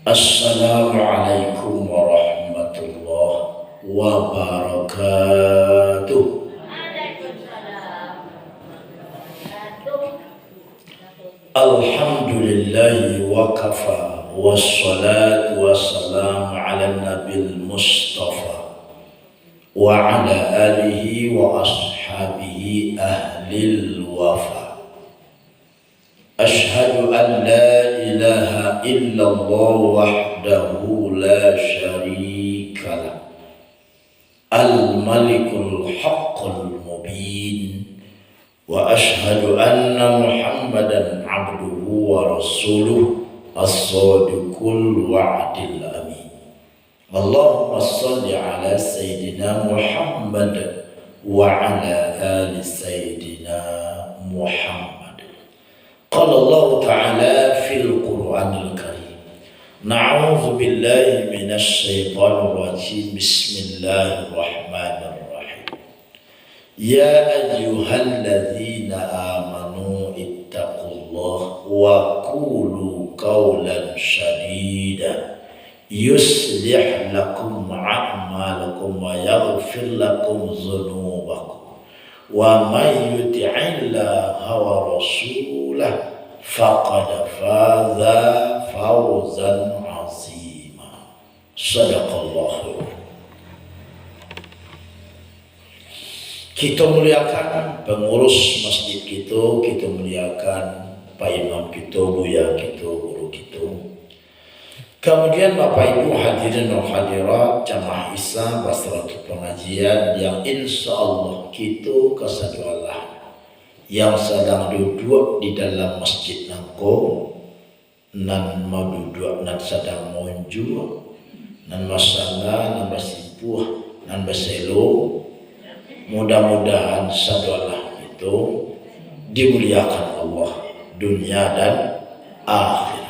Assalamualaikum warahmatullahi wabarakatuh. Alhamdulillahi wa kafa, wassalatu wassalamu ala nabil mustafa wa ala alihi wa ashabihi ahlil wafa. Ashhadu an la ilaha illallah wahdahu la syarika lah, al-malikul haqqul mubin, wa ashhadu anna muhammadan abduhu wa rasuluh as-sadiqul wa'dil amin. Allahumma salli ala sayyidina Muhammad wa ala ali sayyidina Muhammad. Qala Allah Ta'ala fil Qur'anil Karim, na'udzu billahi minasy syaithanir rajim. Bismillahirrahmanirrahim. Ya ayyuhalladzina amanu ittaqullaha wa qulu qawlan sadida yuslih lakum a'malakum wa yaghfir lakum dzunubakum wa may yuti'illaha wa rasulahu faqad faza fawzan 'azima. Shadaqallahu. Kita muliakan pengurus masjid kita muliakan Pak Imam kita, Buya kita, guru kita. Kemudian Bapak Ibu hadirin dan hadirat jamaah Isa Basratul Pengajian yang insya Allah kita kesadu Allah yang sedang duduk di dalam masjid nangko nan mau duduk nan sedang monju nan masangga nan basimpuh nan baselo. Mudah-mudahan sadu Allah itu dimuliakan Allah dunia dan akhirat.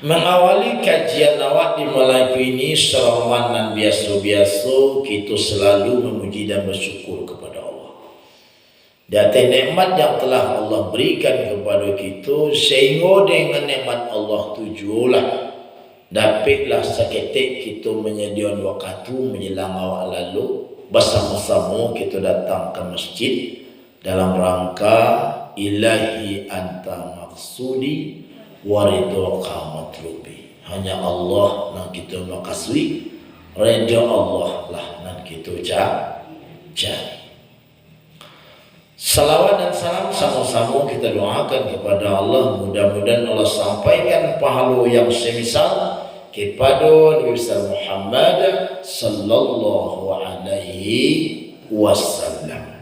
Mengawali kajian awak di malam ini serawan dan biasa-biasa kita selalu memuji dan bersyukur kepada Allah di atas nikmat yang telah Allah berikan kepada kita, sehingga dengan nikmat Allah tujulah dapatlah seketik kita menyediakan waktu menjelang awak lalu bersama-sama kita datang ke masjid dalam rangka ilahi anta maksudi waridhoka matlubi. Hanya Allah yang kita makasui, redha Allah lah yang kita cari. Salawat dan salam sama-sama kita doakan kepada Allah, mudah-mudahan Allah sampaikan pahala yang semisal kepada Nabi besar Muhammad sallallahu alaihi wasallam.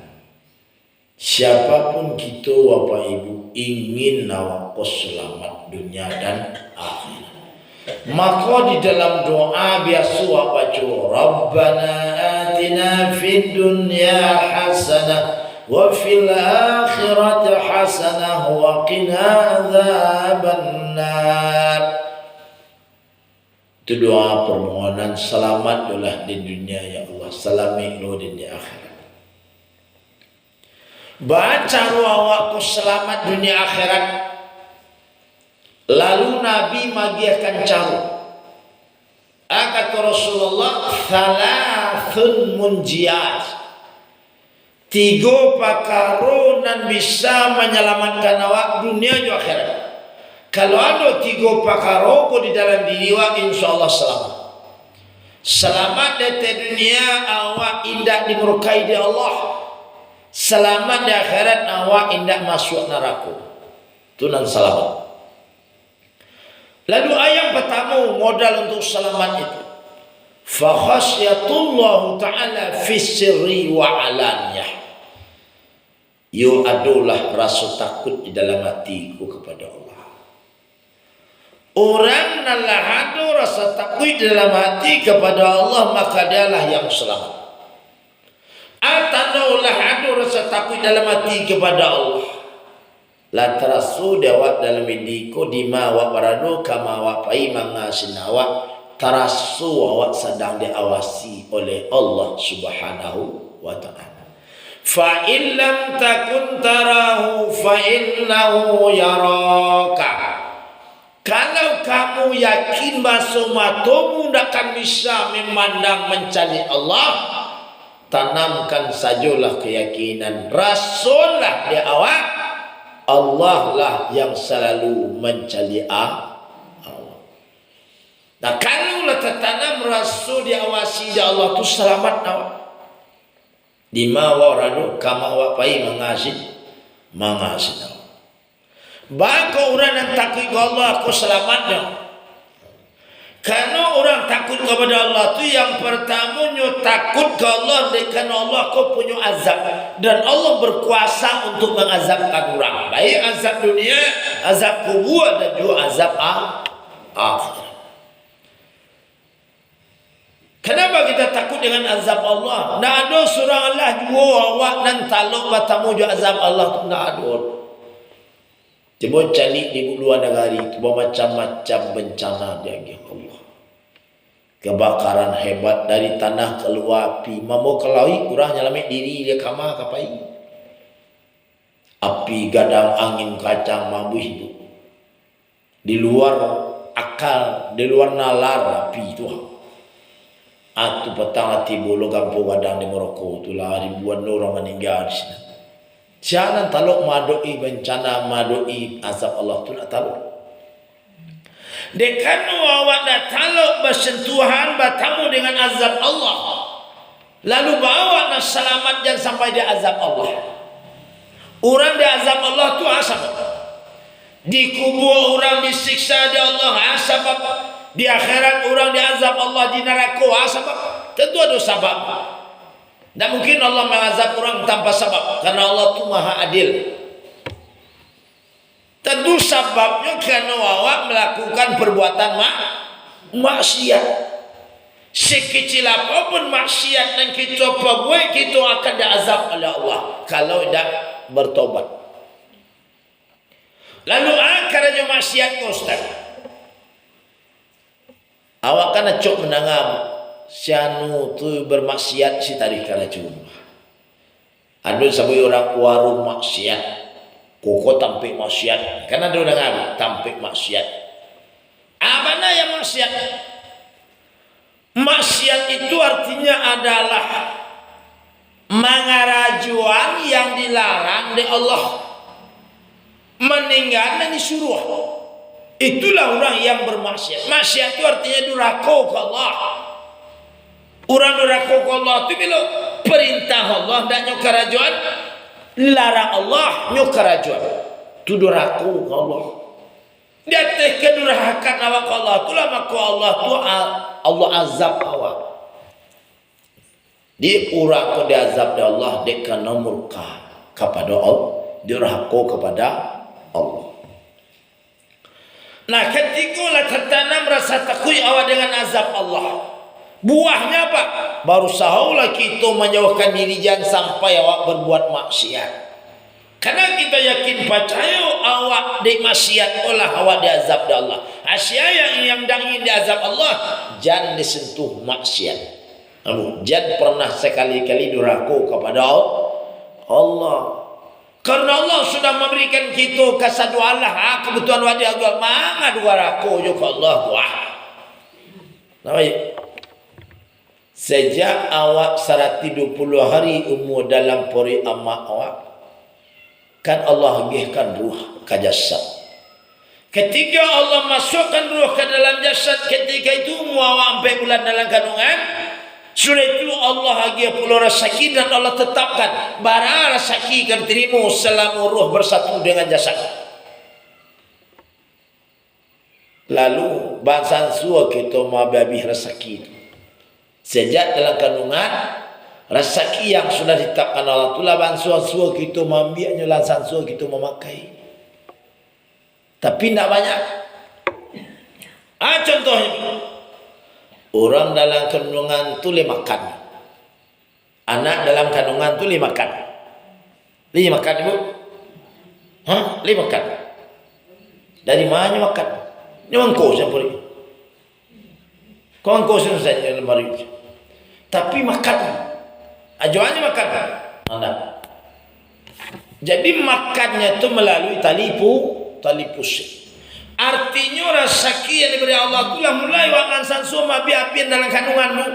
Siapapun kita Bapak Ibu ingin nawak selamat dunia dan akhirat, maka di dalam doa biasa baca Rabbana atina fid dunya hasanah wa fil akhirati hasanah wa qina adzabannar. Itu doa permohonan selamat dolah di dunia ya Allah, salami lo di akhirat. Baca waktu selamat dunia akhirat. Lalu Nabi magiakan caru. Kata Rasulullah, thalathun munjiyat, 3 pakarunan bisa menyelamatkan awak dunia dan akhirat. Kalau ada 3 pakaroku di dalam diri awak, insya Allah selamat. Selamat dari dunia awak indah dimurkai di Allah. Selamat di akhirat awak indah masuk neraka. Itu nan selamat. Lalu ayat pertama modal untuk selamat itu, fa khasyatullah ta'ala fi sirri wa alaniyah. Yo adalah rasa takut di dalam hatiku kepada Allah. Orang nalah ada rasa takut di dalam hati kepada Allah, maka dialah yang selamat. Ataulah ada rasa takut dalam hati kepada Allah, la tarasu dawat dalam indiko dima wa barado kama wa pai mangasinawa tarasu awak sedang diawasi oleh Allah Subhanahu wa ta'ala. Fa in lam takun tarahu fa innahu yaraka. Kalau kamu yakin bahasa matamu tidak akan bisa memandang mencari Allah, tanamkan sajalah keyakinan Rasulullah di awak, Allah lah yang selalu mencari Allah. Nah, kalau lah tertanam Rasul diawasi di Allah tu selamat awak. Di mawaradu kama awak pai mengasih awak. Bako orang yang takut ke Allah aku selamatnya. Karena orang takut kepada Allah tu yang pertamanya takut ke Allah dengan Allah kau punya azab, dan Allah berkuasa untuk mengazabkan orang, baik azab dunia, azab kubur, dan juga azab akhirat. Kenapa kita takut dengan azab Allah? Tidak ada surah Allah juga awak dan taluk batamu juga azab Allah tu tidak ada. Coba cari di luar negara itu macam-macam bencana dia Allah. Kebakaran hebat dari tanah keluar api. Mau kelai kurang nyelamat diri dia kamar kapai. Api gadang angin kacang mampu hidup. Di luar akal, di luar nalar api itu. Atu petang hati bolo kampung gadang di Moroko itulah ribuan orang meninggal di sini. Jangan taluk madoi bencana, madoi azab Allah tu nak taluk. Dekanu awak nak taluk bersentuhan bertamu dengan azab Allah, lalu bawa nak selamat jangan sampai dia azab Allah. Orang dia azab Allah tu asap. Di kubur orang disiksa di Allah asap. Di akhirat orang diazab Allah di neraka asap. Tentu ada sebab. Tak mungkin Allah mengazab orang tanpa sebab, karena Allah itu maha adil. Tentu sebabnya karena awak melakukan perbuatan maksiat. Sekecil apapun maksiat yang kita perbuat, kita akan diazab oleh Allah kalau tidak bertobat. Lalu akarnya maksiat Ustaz. Awak kan cok menangam sianu tu bermaksiat si tarik kana cuma. Ada sabai orang warung maksiat, koko tampik maksiat. Karena ada orang tampik maksiat. Apa nak yang maksiat? Maksiat itu artinya adalah mengarajuan yang dilarang oleh Allah, meninggal dan disuruh. Itulah orang yang bermaksiat. Maksiat itu artinya durhaka ke Allah. Orang durhaka ke Allah itu bila perintah Allah dan nyokarajuan, larang Allah nyokarajuan, itu durhaka ke Allah. Dia teh kedurhakan awak ke Allah, itulah maka Allah tu Allah azab awak. Di orang ke diazab di Allah, dia kena murka kepada Allah, durhaka kepada Allah. Nah, ketika lah tertanam rasa takut awak dengan azab Allah, buahnya apa? Baru sahulah kita menjauhkan diri jangan sampai awak berbuat maksiat. Karena kita yakin percaya awak di maksiat olah awak diazab di Allah. Asyik yang ingin diazab Allah, jangan disentuh maksiat. Jangan pernah sekali-kali durhaka kepada Allah. Karena Allah sudah memberikan kita kasadu Allah, kebutuhan wadi agama, mana dua rako juga Allah buah. Namanya sejak awak 120 hari umur dalam pori amak awak, kan Allah gihkan ruh ke jasad. Ketika Allah masukkan ruh ke dalam jasad, ketika itu umur awak 4 bulan dalam kandungan, sudah itu Allah agia pula rasaki, dan Allah tetapkan bara rasaki akan terima selama ruh bersatu dengan jasad. Lalu bangsa suah kita mababih rasaki itu. Sejak dalam kandungan, rasaki yang sudah ditetapkan Allah itulah bangsa suah kita membiaknya, lansan suah kita memakai. Tapi tidak banyak. Contohnya, orang dalam kandungan tu makan. Anak dalam kandungan tu makan. Makan ibu? Makan. Dari mana makan? Ini mangkos yang pergi. Kau mangkos yang saja lemari. Tapi makan. Ajuannya makan. Anak. Jadi makannya tu melalui tali pusing. Artinya rezeki yang diberi Allah itulah mulai wakan sansuma biapin dalam kandunganmu.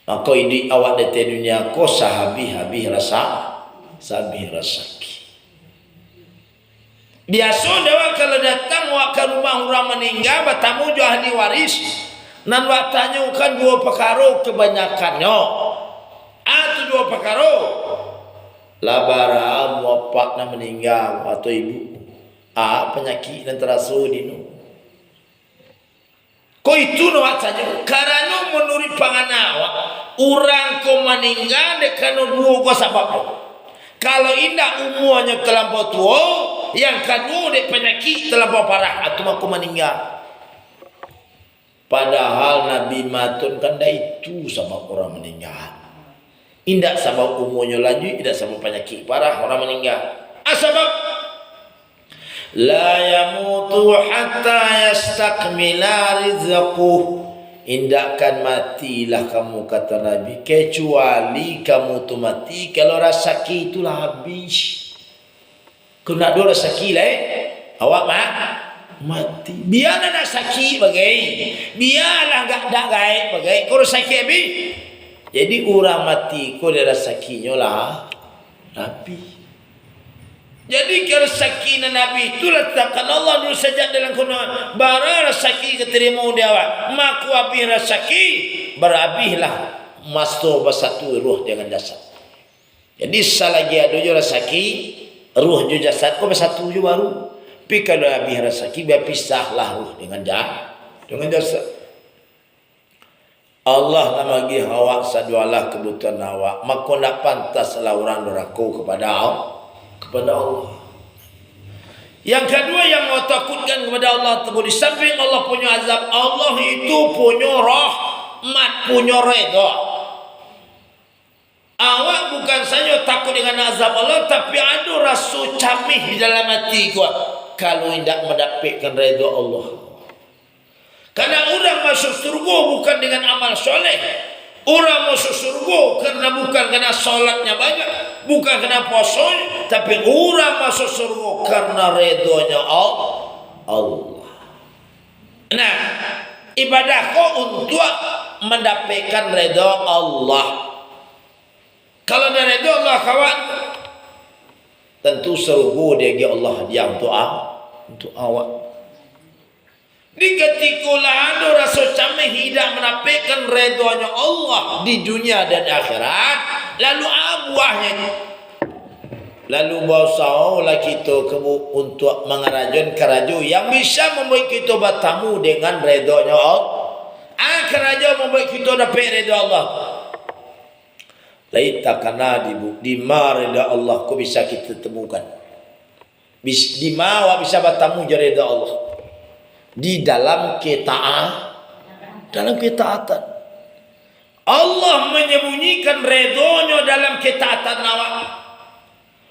Maka ini awak di dunia ko sahabi-habi rasa sabi rezeki. Biasa dewa kalau datang wak ke rumah orang meninggal bertamu jo ahli waris nan wak tanya kan dua perkara kebanyakannya. Atau dua perkara. Labara wapak na meninggal atau ibu. Penyakit dan terasu dinu. Ko itu nawak saja. Karena menurut panganawa orang ko meninggal dekan dua ko sebab. Kalau indah umurnya terlampau tua, yang kedua dek penyakit terlampau parah atau aku meninggal. Padahal Nabi matun kan dah itu sebab orang meninggal. Indah sebab umurnya lanjut, indah sebab penyakit parah orang meninggal. Sebab la yamutu hatta yastakmila rizquh. Indahkan matilah kamu kata Nabi kecuali kamu tu mati kalau rezeki itulah habis. Kena ada rezeki lah awak mati. Biarlah rezeki bagai, biarlah gak ada gaib bagai. Kau rezeki habis. Jadi orang mati kau dia rezekinya lah habis. Jadi rezeki Nabi itu letakkan Allah dulu saja dalam kuno. Bara rezeki keterima dia awak. Maku habis rezeki berhabislah masto bersatu ruh dengan jasad. Jadi selagi ada je rezeki, ruh je jasad kau bersatu je baru. Tapi kalau habis rezeki berpisahlah ruh dengan jasad. Allah nak bagi awak sadualah kebutuhan awak. Maka nak pantaslah orang dorako kepada Allah. Yang kedua yang mau takutkan kepada Allah tersebut, di samping Allah punya azab, Allah itu punya rahmat, punya redha. Awak bukan saja takut dengan azab Allah, tapi ada rasa camih di dalam hati kau kalau tidak mendapatkan redha Allah. Karena orang masuk surga bukan dengan amal soleh. Orang masuk surga karena bukan karena solatnya banyak, bukan karena puasanya, tapi orang masuk surga karena redanya Allah. Nah, ibadah kau untuk mendapatkan redha Allah. Kalau ada redha Allah kawan, tentu surga dia Allah hadiah untuk awak. Di ketika ada rasa camih tidak mendapatkan redanya Allah di dunia dan akhirat, lalu abuahnya, lalu bawa kita untuk mengarajun keraju yang bisa membuat kita bertemu dengan redanya Allah. Keraju membuat kita dapat reda Allah. Laita kana di marida Allah kau bisa kita temukan. Di mana bisa bertemu reda Allah? Di dalam ketaatan. Allah menyembunyikan redanya dalam ketaatan awak.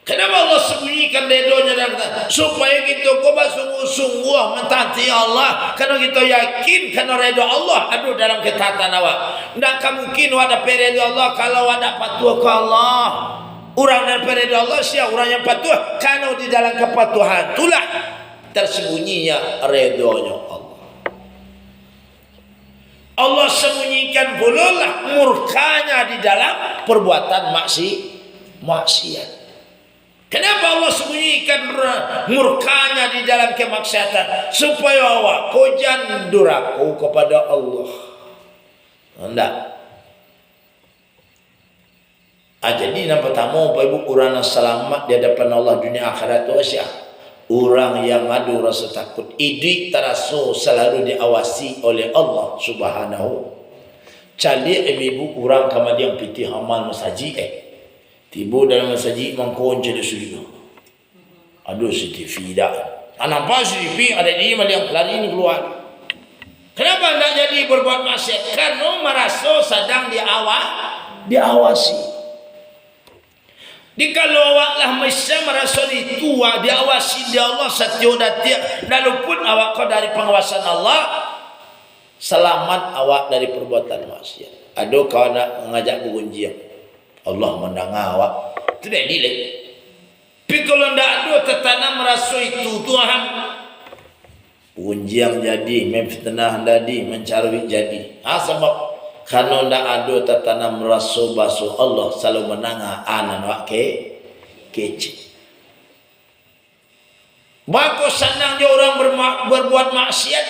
Kenapa Allah sembunyikan redanya dalam ketaatan? Supaya kita sungguh-sungguh mentaati Allah. Karena kita yakin karena reda Allah ada dalam ketaatan awak. Tak mungkin ada reda Allah kalau ada patuh ke Allah. Orang yang reda Allah siapa orang yang patuh? Karena di dalam kepatuhan itulah tersembunyinya redanya Allah. Allah sembunyikan pula lah murkanya di dalam perbuatan maksiat. Kenapa Allah sembunyikan murkanya di dalam kemaksiatan? Supaya awak kau jangan duraku kepada Allah. Hendak. Jadi yang pertama Bapak Ibu orang yang selamat di hadapan Allah dunia akhirat itu siapa? Orang yang ada rasa takut, idik terasa selalu diawasi oleh Allah Subhanahu. Cali ibu orang kemudian piti amal masjid tiba dalam masjid mangkon jadi sulit. Aduh CCTV dah. Nampak CCTV ada di mana yang lari ini keluar. Kenapa tidak jadi berbuat maksiat? Karena merasa sedang diawasi. Kalau awaklah mesti merasa ditua, diawasi dia Allah setiap detik, walaupun awak kau dari pengawasan Allah, selamat awak dari perbuatan maksiat. Ada kawan nak mengajak bergunjing, Allah mendengar awak, itu dah delay. Tapi kalau ndak ada tertanam rasa itu Tuhan, unjiang jadi, memfitnah jadi, mencari jadi. Sebab kalau ndak ada tertanam rasa basuh Allah selalu menangah anan wak kecil. Bagus senang dia orang berbuat maksiat,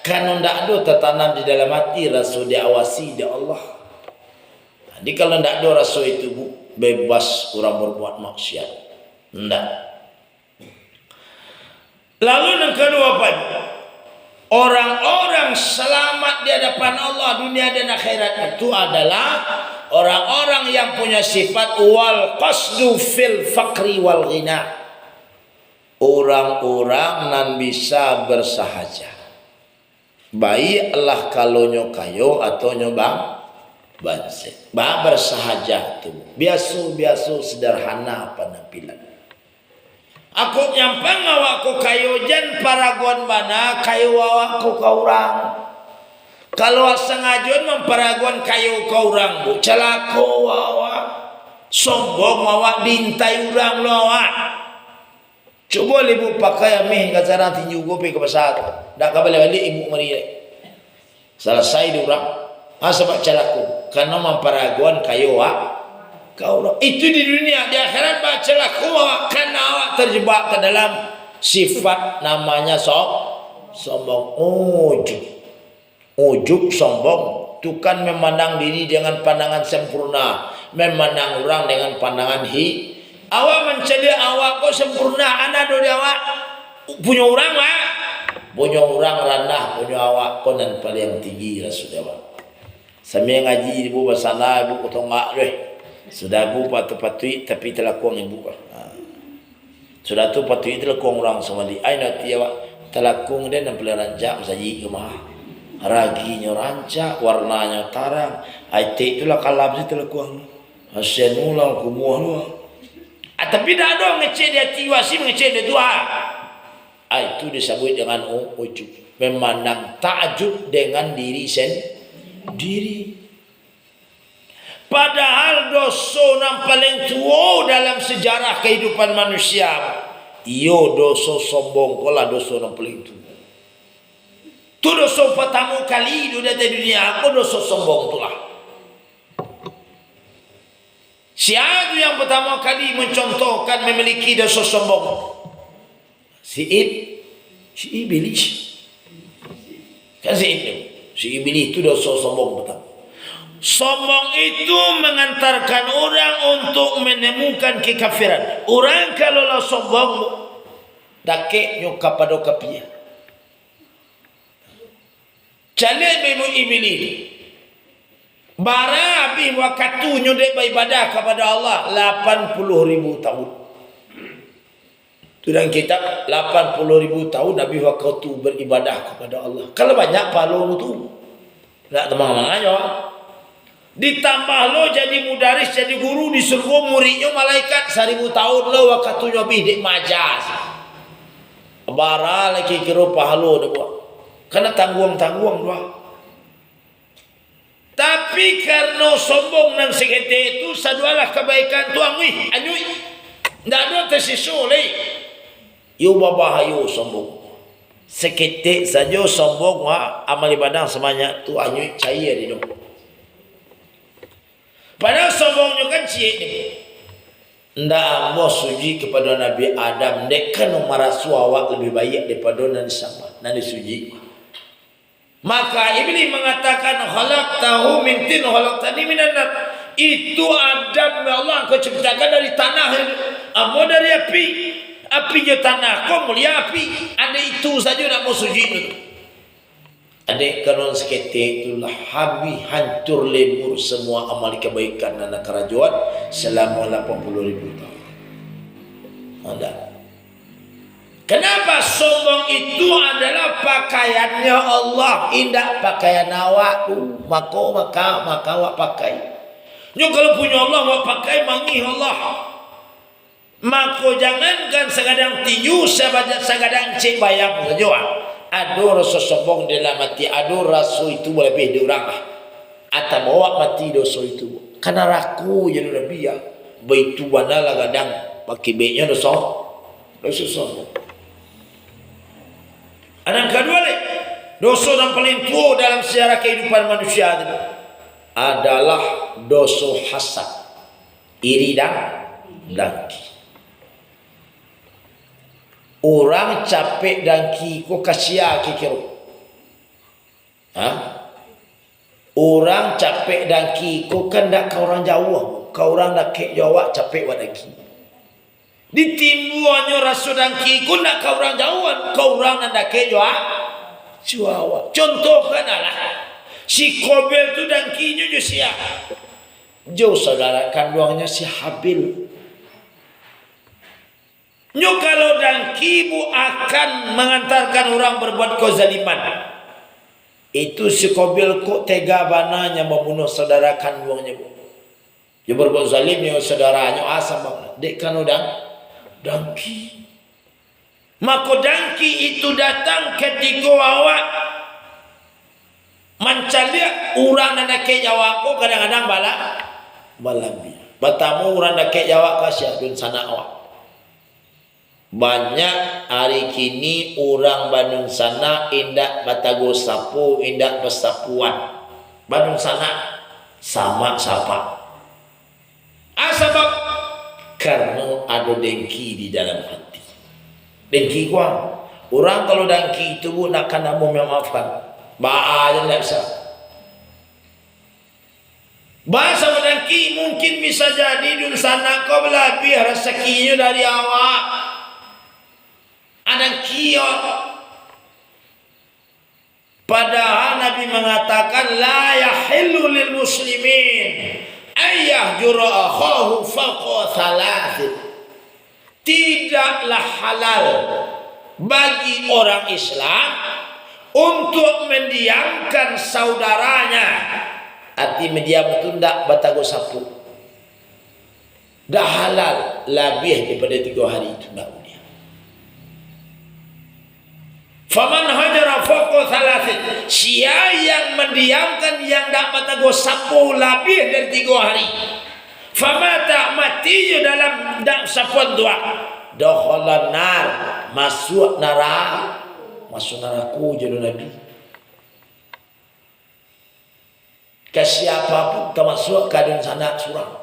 kalau ndak ada tertanam di dalam hati rasa diawasi di Allah. Jadi kalau ndak ada rasa itu bebas orang berbuat maksiat. Ndak. Lalu yang kedua apa? Orang-orang selamat di hadapan Allah dunia dan akhirat itu adalah orang-orang yang punya sifat wal qasdu fil faqri wal ghina. Orang-orang nan bisa bersahaja. Baik Allah kalau nyokayo atau nyobang banse. Ba bersahaja tu. Biasa-biasa sederhana penampilan. Aku nyampang awakku kayu jan paragon mana kayu awakku kau orang. Kalau sengaja memparagon kayu kau orang bu celako awak sombong awak dintai orang lo awak. Coba ibu pakai amih kacara tinju gope ke pasar. Dak kabel balik ibu mari. Selesai di orang. Sebab celako karena memparagon kayu awak. Kau itu di dunia, di akhirat bacalah kau karena awak terjebak ke dalam sifat namanya sombong, ujub sombong. Itu kan memandang diri dengan pandangan sempurna, memandang orang dengan pandangan awak mencari awak kau sempurna, anak dari awak punya orang lah, punya orang ranah, punya awak kau dan paling tinggi lah sudah. Sambil ngaji ibu basana ibu kotongak deh. Sudah bu patu-patui tapi telah kuang ibu. Sudah tu patui telah kuang orang sama di. Aina tiawa telah kuang dia dan pelajaran rancak saji kemah. Raginya rancak, warnanya tarang. Aite itulah kalab sih telah kuang. Hasenula kumuah lu. Tapi dah ada ngecek dia tiwa sih ngecek dia dua. Itu disebut dengan ujub. Memandang takjub dengan diri sendiri. Padahal dosa yang paling tua dalam sejarah kehidupan manusia, iyo dosa sombong kolah dosa yang paling tua. Tu dosa pertama kali di dunia aku dosa sombong itulah. Siapa yang pertama kali mencontohkan memiliki dosa sombong? Si Iblis. Kan si Iblis itu dosa sombong pertama. Sombong itu mengantarkan orang untuk menemukan kekafiran. Orang kalau lah sombong, dake nyokap pada kapia. Calik bemu Iblis. Bara habis waktu nyodek beribadah kepada Allah 80.000 tahun. Itu dalam kitab 80.000 tahun Nabi waktu beribadah kepada Allah. Kalau banyak palu tu, tak teman-teman aja. Ditambah lo jadi mudaris, jadi guru di surga, muridnya malaikat 1000 tahun lo waktunya bidik majas. Bara lagi kira pahala dia buat. Karena tangguang-tangguang doa. Tapi karena sombong dan sekete itu sadualah kebaikan tu angui, anyui. Ndak ada tersisa lagi. Yo babahayo sombong. Sekete saja sombong amal ibadah sebanyak tu anyui cair di dong. Padahal sombongnya kan cik ni. Ndak mau suji kepada Nabi Adam. Dek kan marasu awak lebih baik daripada Nabi sama. Nabi suji. Maka Iblis mengatakan khalaqtahu min tin khalaqtani minan nar. Itu Adam ya Allah kau ciptakan dari tanah. Amo dari api. Api je tanah. Kau mulia api. Ada itu saja nak mau suji itu. Adik kanon sekete itulah habis hancur lebur semua amal kebaikan dan kerajuan selama 80.000 tahun. Ada. Kenapa sombong itu adalah pakaiannya Allah, indah pakaian awak tu, maka awak pakai. Nyo kalau punya Allah awak pakai mangi Allah. Maka jangankan segadang tinju, segadang cek bayang saja. Ada rasa sombong dalam hati, ada rasa itu lebih dari orang atau bawa mati dosa itu karena raku jadi lebih ya baitu wanalah kadang pakai beknya dosa sombong. Yang kedua ni, dosa yang paling tua dalam sejarah kehidupan manusia itu adalah dosa hasad, iri dan dengki. Orang capek dengki ko kasihan kikiro. Orang capek dengki ko kan dak ka orang Jawa, ka orang dak ke Jawa capek wa dengki. Ditimbuannya rasa dengki ko nak ka orang Jawa, ka orang nak ke Jawa. Contoh kanalah si Kobel tu dengkinya je sia. Jauh saudara kandungnya si Habil. Nyo kalau dengkimu akan mengantarkan orang berbuat kezaliman. Itu si Qabil kok tega bananya membunuh saudara kandungnya. Dia berbuat zalim ya saudaranya asam banget. Dek kan udah dengki. Maka dengki itu datang ketika awak mencari orang nak ke Jawa ko kadang-kadang balami. Batamu orang nak ke Jawa kasih dun sana awak. Banyak hari kini orang Bandung sana indak batago sapu, indak bersapuan. Bandung sana sama siapa? Sebab karena ada dengki di dalam hati. Dengki kuang. Orang kalau dengki itu bu nak kena memaafkan. Aja tidak bisa. Bahasa dengki mungkin bisa jadi dun sana kau lebih rezekinya dari awak. Ada kiot. Padahal Nabi mengatakan la yahillu lil muslimin ayyahjura akhahu fawqa thalathin. Tidaklah halal bagi orang Islam untuk mendiamkan saudaranya. Arti mendiam itu tidak batago sapu. Dah halal lebih daripada 3 hari itu tidak. Faman hajara fawqa thalathin. Siapa yang mendiamkan yang dapat tago sapu lebih dari 3 hari. Famata mati dalam sapuan dua. Dakhalan nar, masuk neraka. Masuk neraka jadi Nabi. Ke siapapun ke masuk kadang sana surang.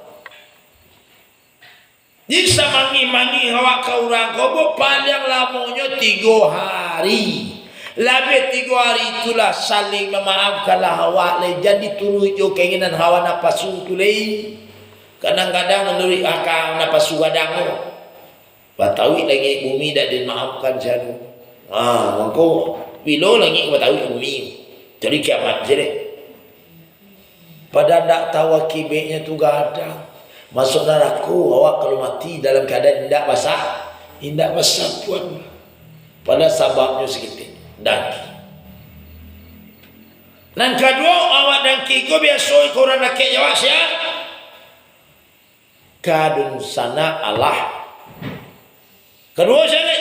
Jika mangi-mangi awak ke orang kau paling lamanya 3 hari. Lebih 3 hari itulah saling memaafkanlah awak. Jadi turut jo keinginan hawa napasu tu lagi. Kadang-kadang menurut akal napasu gadang tu. Batawi lagi bumi dah dimaafkan jadu. Maka bila lagi batawi bumi. Jadi kiamat je deh. Padahal tak tahu akibatnya tu gadang. Masuk neraka awak kalau mati dalam keadaan tidak basah pun. Pada sebabnya segitu dengki. Dan kedua awak dengki ko biasa korang nak ke Jawa sia. Kadun sana Allah. Kedua sekali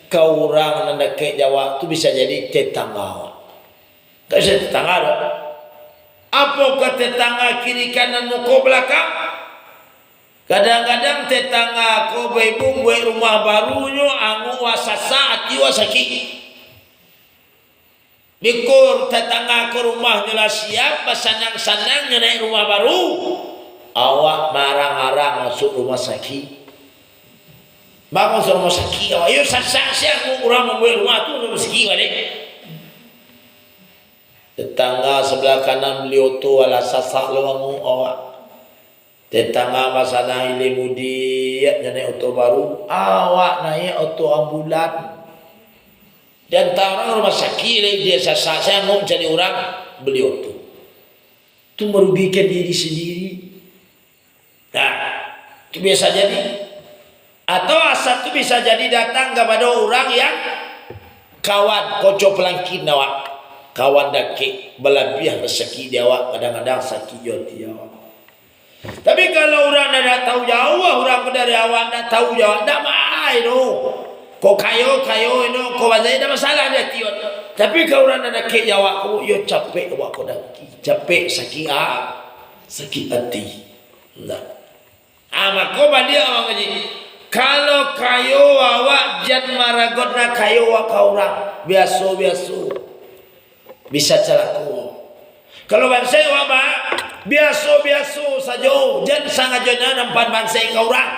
kau orang nak ke Jawa tu bisa jadi tetangga awak. Kasi tetangga lo. Apa kata tetangga kiri kanan muka belakang? Kadang-kadang tetangga ko baibung buat rumah barunya angu wasasa ati wasaki. Bikur tetangga ko rumahnya lah siap sanang-sanang naik rumah baru. Awak marang-arang masuk rumah sakit. Bangun masuk rumah sakit awak. Yo sasak siap orang membuat rumah tu rumah sakit balik. Tetangga sebelah kanan beliau tu ala sasak lawangu awak. Tetangga masalah ile mudi naik auto baru, awak naik auto ambulan. Dan orang rumah sakit dia saya mau jadi orang beli auto. Itu merugikan diri sendiri. Nah, itu biasa jadi. Atau asal itu bisa jadi datang kepada orang yang kawan kocok pelangkin awak. Kawan daki berlebihan rezeki dia awak kadang-kadang sakit joti awak. Tapi kalau orang nak tahu jauh, orang dari awak nak tahu jauh, tak main tu. Kau kayo itu, kau bazai tak masalah dia tiot. Tapi kalau orang nak ke jawab, kau yo capek awak kau dah, capek sakit hati. Nah, maka dia orang ngaji. Kalau kayo awak jan maragodna kayo awak kaurang biasa-biasa bisa celaku. Kalau bansai awak ba biasa-biasa saja jan sangajana nampan bansai kaurang.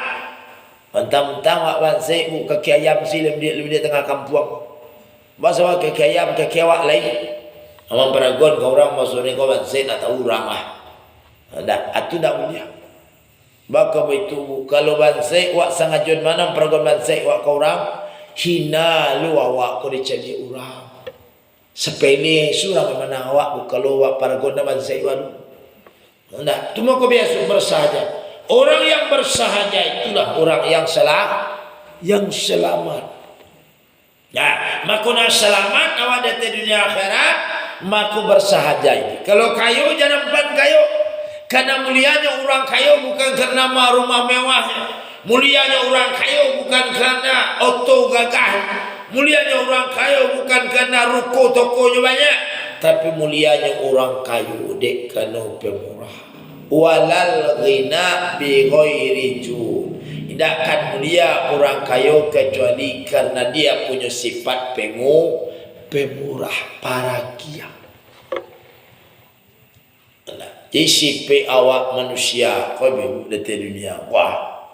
Mentang-mentang awak bansai bu kaki ayam silem di tengah kampung. Masa awak kaki ayam kaki awak lain. Amang paragon kaurang maksudnya kau bansai nak tahu orang lah. Dah atu dak mulia. Maka itu kalau bansai wak sangajon mana paragon bansai wak kau orang hina lu awak kau dicari orang sepele surang mana awak kalau wak paragon bansai walu. Nah, cuma kau biasa bersahaja. Orang yang bersahaja itulah orang yang selamat. Nah, makuna selamat awak di dunia akhirat, maku bersahaja ini. Kalau kayu jangan pan kayu. Karena mulianya orang kaya bukan karena rumah mewah. Mulianya orang kaya bukan karena auto gagah. Mulianya orang kaya bukan karena ruko tokonya banyak. Tapi mulianya orang kaya dek karena pemurah. Walal ghina bi ghairi jud. Tidak akan mulia orang kaya kecuali karena dia punya sifat pemurah, paragia. Jadi awak manusia kau di dunia. Wah,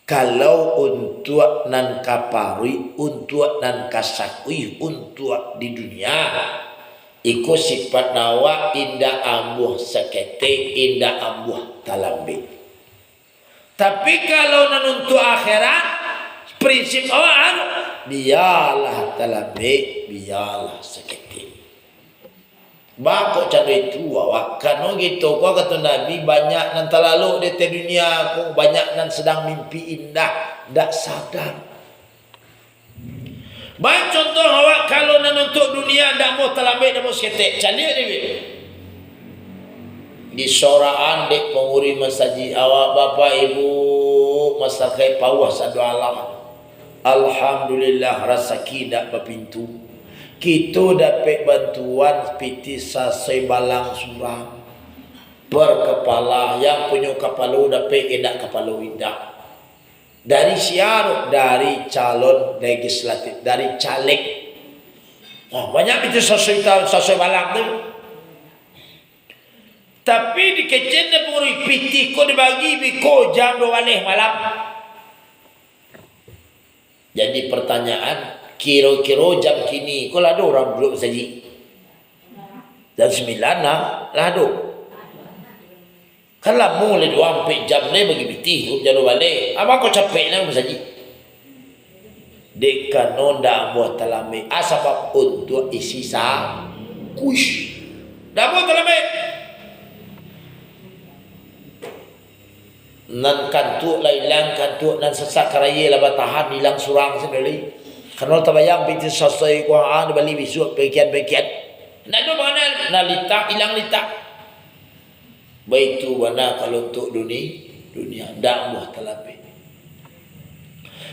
kalau untuk nan kapari, untuk nan kasakui, untuk di dunia, ikut sifat nawa indah ambuh sekete, indah ambuh talambi. Tapi kalau nan untuk akhirat, prinsip awak biarlah talambi, biarlah sekete. Bako canda itu awak karena gitu kau kata Nabi banyak nan terlalu di dunia aku banyak nan sedang mimpi indah tak sadar. Baik contoh awak kalau nan untuk dunia tak mau terlambat tak mau seketik cantik ni di soraan dek penguri masjid awak bapa ibu masakai pawah sadu alam. Alhamdulillah rezeki dak berpintu. Kita dapat bantuan piti sasai balang surang berkepala yang punya kepala dapat enak kepala indah dari siar dari calon legislatif dari caleg. Banyak piti sasai balang tu. Tapi di kecil dia puri piti ko dibagi biko jam 2 malam. Jadi pertanyaan kira-kira jam kini kalau ada orang duduk saja jam 9 lah ada kan lah mulai 2 jam ni bagi piti jam balik apa kau capek lah saja dek kanon dah buat talame asap untuk isi sah kuish dah buat talame nan kantuk lah hilang kantuk nan sesak karaya lah batahan hilang surang sendiri. Karena tabayang binti sasai Quran bali bisu bagian-bagian. Nak do mana nak litak hilang litak. Baitu wana kalau untuk dunia ndak muah talapi.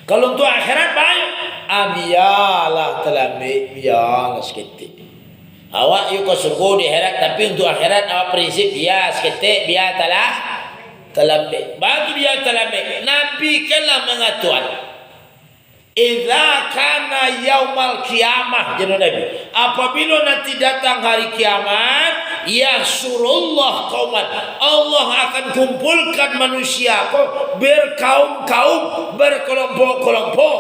Kalau untuk akhirat baik abiyalah talapi biarlah seketik. Awak yuk ke surga di akhirat tapi untuk akhirat awak prinsip biar seketik biar talapi. Bagi biar talapi. Nabi kalah mengatur. Idza kana yaumal kiamah jadi Nabi apabila nanti datang hari kiamat yahsurullah qauman Allah akan kumpulkan manusia berkaum-kaum berkelompok-kelompok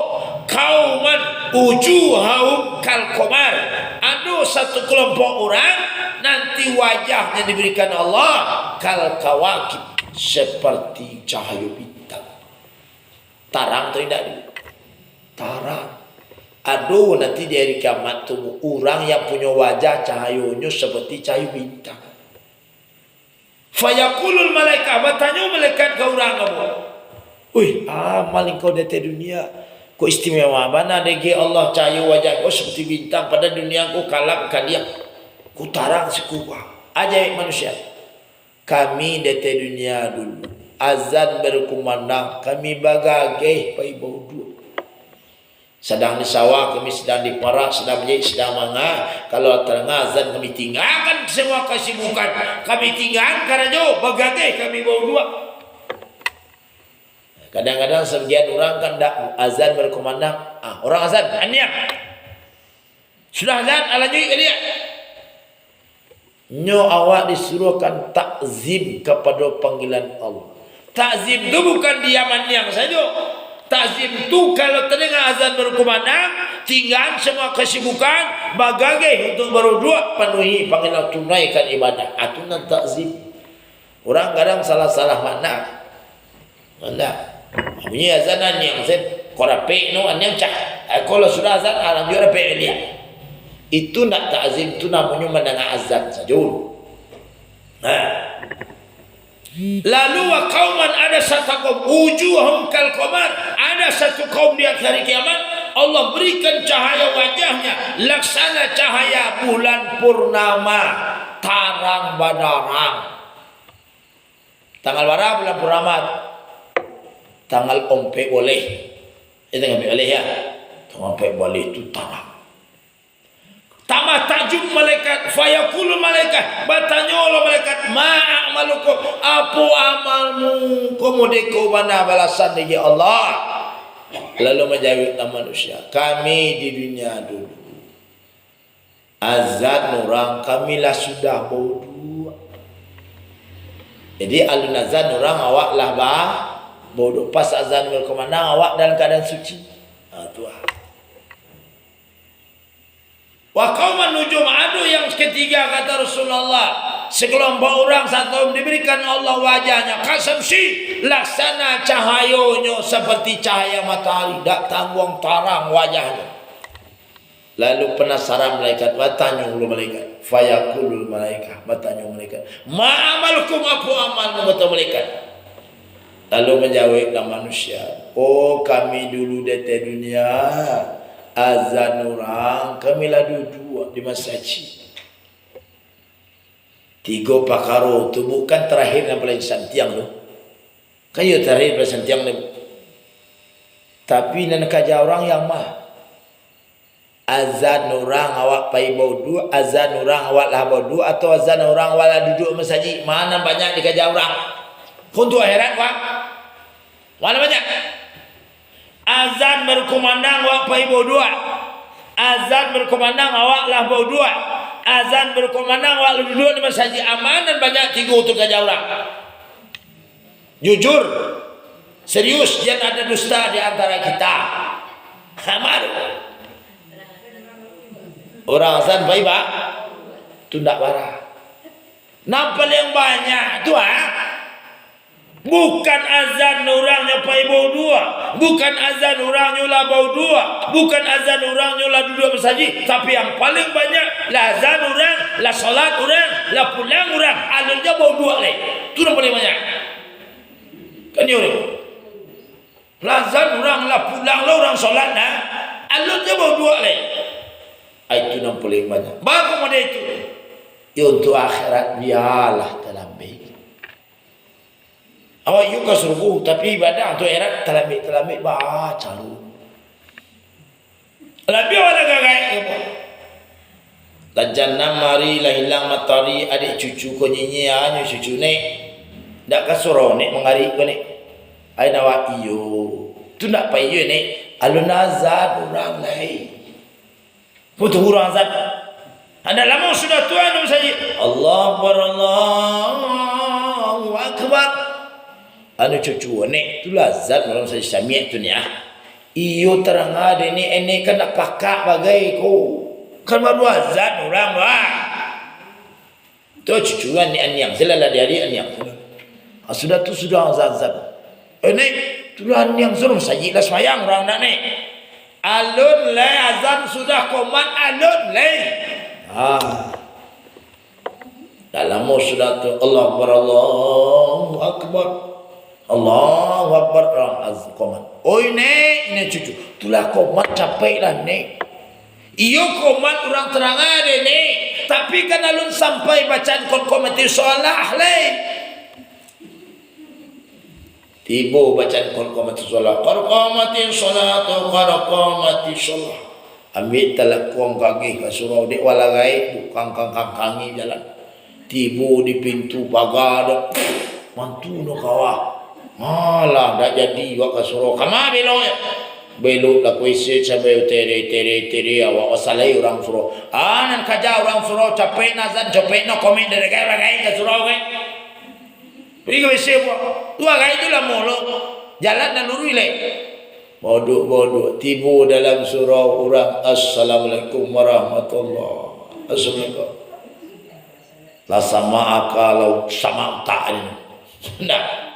kauman ujuhahum kal qamar ada satu kelompok orang nanti wajahnya diberikan Allah kal kawakib seperti cahaya bintang tarang atau tidak tarang. Aduh nanti di hari kiamat tu orang yang punya wajah cahayanya seperti cahaya bintang. Fayaqulul malaikat bertanya malaikat ke orang apa? Wih, amal kau di dunia kau istimewa mana degi Allah cahaya wajah kau seperti bintang pada dunia kau kalap kalian. Kau tarang sekuat. Ajaib manusia. Kami di dunia dulu azan berkumandang kami bagageh pai bau dua. Sedang di sawah kami sedang di parak sedang menjadi sedang manga kalau terengah azan kami tinggalkan semua kesibukan kami tinggalkan karena jauh bagageh kami bawa dua Kadang-kadang sebagian orang kan tak azan berkumandang. Orang azan, aniak. Sudah azan, lanjut ke dia. Nyo awak disuruhkan takzim kepada panggilan Allah. Takzim itu bukan diaman yang saja. Takzim itu kalau terdengar azan berkumandang, tinggal semua kesibukan, bagagai untuk berdoa, penuhi panggilan, tunaikan ibadah. Itu nan takzim. Orang kadang salah-salah makna. Mana? Bunyi azan yang saya korape no yang cah. Kalau sudah azan, alam juga rape dia. Itu nak takzim, itu namanya mendengar azan saja. Lalu wa qauman, ada satu kaum wujuhum kal qamar, ada satu kaum di hari kiamat Allah berikan cahaya wajahnya laksana cahaya bulan purnama, tarang badarang. Tanggal berapa bulan purnama? Tanggal ompe boleh. Itu ompe boleh ya. Tanggal ompe boleh itu tarang. Tamah tajum malaikat, fayaqulu malaikat, bertanya oleh malaikat, ma'amalukum, apa amalmu, komodeko mana balasan dari Allah. Lalu menjawab manusia, kami di dunia dulu azan orang kami lah sudah bodoh. Jadi alun azan orang awak lah bodoh. Pas azan berkumandang awak dalam keadaan suci. Tuhan. Wa qauman nujum, ada yang ketiga kata Rasulullah, sekelompok orang satu diberikan Allah wajahnya kasamsi, laksana cahayanya seperti cahaya matahari, tak tanggung tarang wajahnya. Lalu penasaran malaikat, bertanya ulu malaikat, fayaqulul malaikat, bertanya malaikat, ma amalukum, apa amalmu, kata malaikat. Lalu menjawablah manusia, oh kami dulu di dunia azan orang kami lah duduk di masjid. 3 pakaro tu bukan terakhir yang paling santiang tu. Kan ya terakhir paling santiang tu. Tapi nak kerja orang yang mah. Azan orang awak pai bodu, azan orang awak lah bodu, atau azan orang awak lah duduk masjid. Mana banyak di kerja orang? Untuk akhirat wak. Mana banyak? Azan berkumandang awak pai bau dua. Azan berkumandang awak lah bau dua. Azan berkumandang awak duduk di masjid. Amanan banyak 3 untuk kerja orang. Jujur, serius, jangan ada dusta di antara kita. Hamar. Orang azan baik pak, tundak barang. Nampak yang banyak tu bukan azan orangnya pai bau dua, bukan azan orangnya lah bau dua, bukan azan orangnya lah duduk bersaji, tapi yang paling banyak lah azan orang, lah solat orang, lah pulang orang, alurnya bau dua leh. Itu yang paling banyak. Kan ya orang? Lah azan orang, lah pulang lah orang solat dah, alurnya bau dua leh. Itu yang paling banyak. Bagus pada itu. Ya untuk akhirat biarlah dalam baik. Awak yuk ke suruh tapi ibadah untuk erat telamik baca lu. Lebih awak gagai apa? Lajanna mari lah hilang matahari adik cucu ko nyenyi anyu cucu nek. Dak kasuro nek mengari ko nek. Ai nawak iyo. Tu nak pai yo nek alun azan orang lai. Putu orang azan. Anda lama sudah tuan saja. Allah Akbar, Allahu Akbar. Anu cucu nek tu lazat orang saya samiat tu ni iyo terang ada ni ene kan nak pakak bagai ko kan baru azan orang tu cucu kan ni anyang selalah dari anyang sudah tu sudah azan ene tu anyang suruh saji lah semayang orang nak ni alun le azan sudah komat alun le dalam sudah tu Allah Akbar, Allahu Akbar. Allahu Akbar komat. Oi nek cucu, tulah komat capek lah nek. Iyo komat orang terang ada nek. Tapi kan alun sampai bacaan komat itu solah leh. Tibo bacaan komat itu solah. Qarqamatin salatu qarqamati solah. Ambil telekong kaki ke surau dek walagai bukan kangkangi jalan. Tibo di pintu pagar. Mantu no kawah. Malah dah jadi awak kasuruh. Kama belok ya. Belok lah kuisi sampai tere awak wasalai orang suruh. Nan kaja orang suruh capek nazan capek no komen dari kaya orang kaya kasuruh kaya. Pergi kuisi apa? Dua kaya itu lah mulu. Jalan dan lurus le. Bodoh tibu dalam surau orang. Assalamualaikum warahmatullahi. Assalamualaikum. Lah sama kalau sama tak ini. Nah.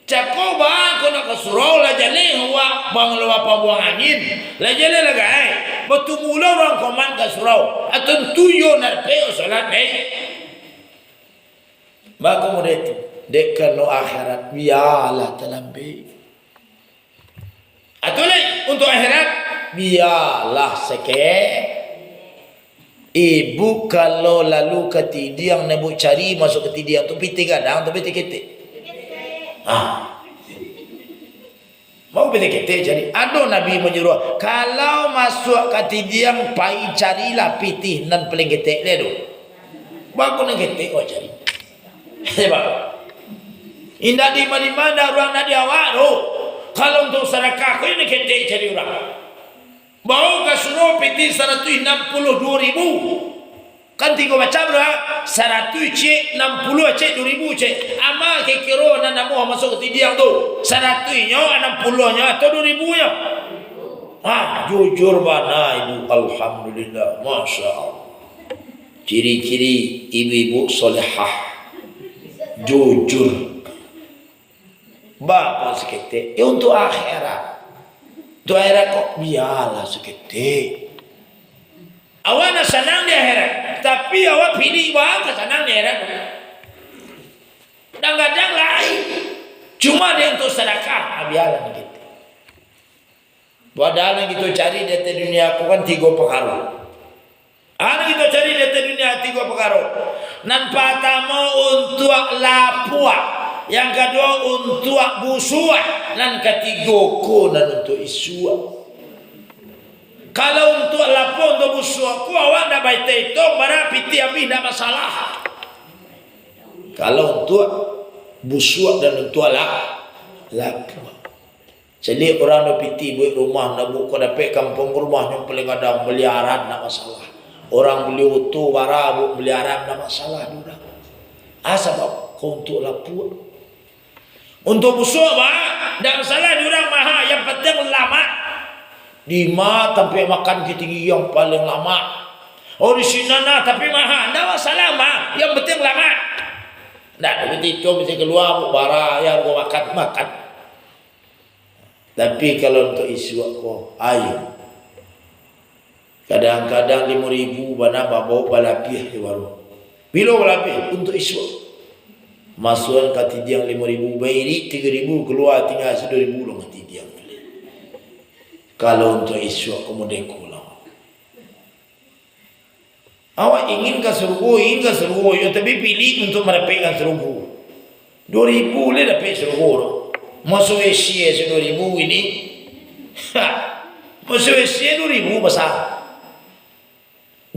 Cakap bang, kau nak kesurau lah jale huak bang luar buang angin, lah jale lah gay. Betul mula orang koman kesurau, atau tuyo nak peo salat ni. Maka murid dekat no akhirat biarlah terlambat. Atau lagi untuk akhirat biarlah sekeh. Ibu kalau lalu ke tidiang nak cari masuk ke tidiang tu piti kadang tu piti ketik. Mau pilih kita jadi. Ada Nabi menyuruh kalau masuk ke tidiang pai carilah pitih dan paling ketek dia tu. Bagus nak ketek kau cari. Sebab indah di mana orang nak diawak tu. Kalau untuk sedekah kau ini ketek cari orang. Bau kasuruh pitih 162.000. Kan tiga macam berapa? 100 cek, 60 cek, 2000 cek. Ama kekiro na namu masuk ke tidiang tu. 100 nya, 60 nya atau 2000 nya. Jujur mana ibu, alhamdulillah, masya Allah. Ciri-ciri ibu-ibu solehah, jujur. Bapak seketik. Untuk akhirat. Untuk akhirat kok biarlah seketik. Awak nak senang di akhirat, tapi awak pilih awak senang di akhirat. Kadang-kadang lain, cuma dia untuk sedekah, biarlah gitu. Padahal yang kita cari di dunia aku kan 3 perkara. Kita cari di dunia 3 perkara. Nan pertama untuk lapua, yang kedua untuk busua, dan ketiga kunan untuk isua. Kalau untuk lapor untuk busuk aku awak nak baik hitung barang piti habis tak masalah. Kalau untuk busuk dan untuk lapor. Jadi orang nak piti buat rumah nak buka dapat kampung rumah yang paling ada beliaran tak masalah. Orang beli utuh barang beliaran tak masalah juga. Sebab kau untuk lapor. Untuk busuk bah tak masalah orang mahal yang penting lama. Lima tapi makan ketinggi yang paling lama. Di sini tapi mahal. Tak masalah mah. Yang penting lama. Nah, begitu itu bisa keluar bara yang aku makan. Tapi kalau untuk isu aku, ayo. Kadang-kadang 5.000 bana bawa balapih di warung. Bila balapih untuk isu. Masukan ke tidiang 5.000 bayari 3.000 keluar tinggal 2.000 long tidiang. Kalau untuk isu aku mudah awak ingin ke surga, ya, tapi pilih untuk mendapatkan surga. 2.000 le dapat surga. Masuk Asia 2.000 ini. Masuk Asia 2.000 besar.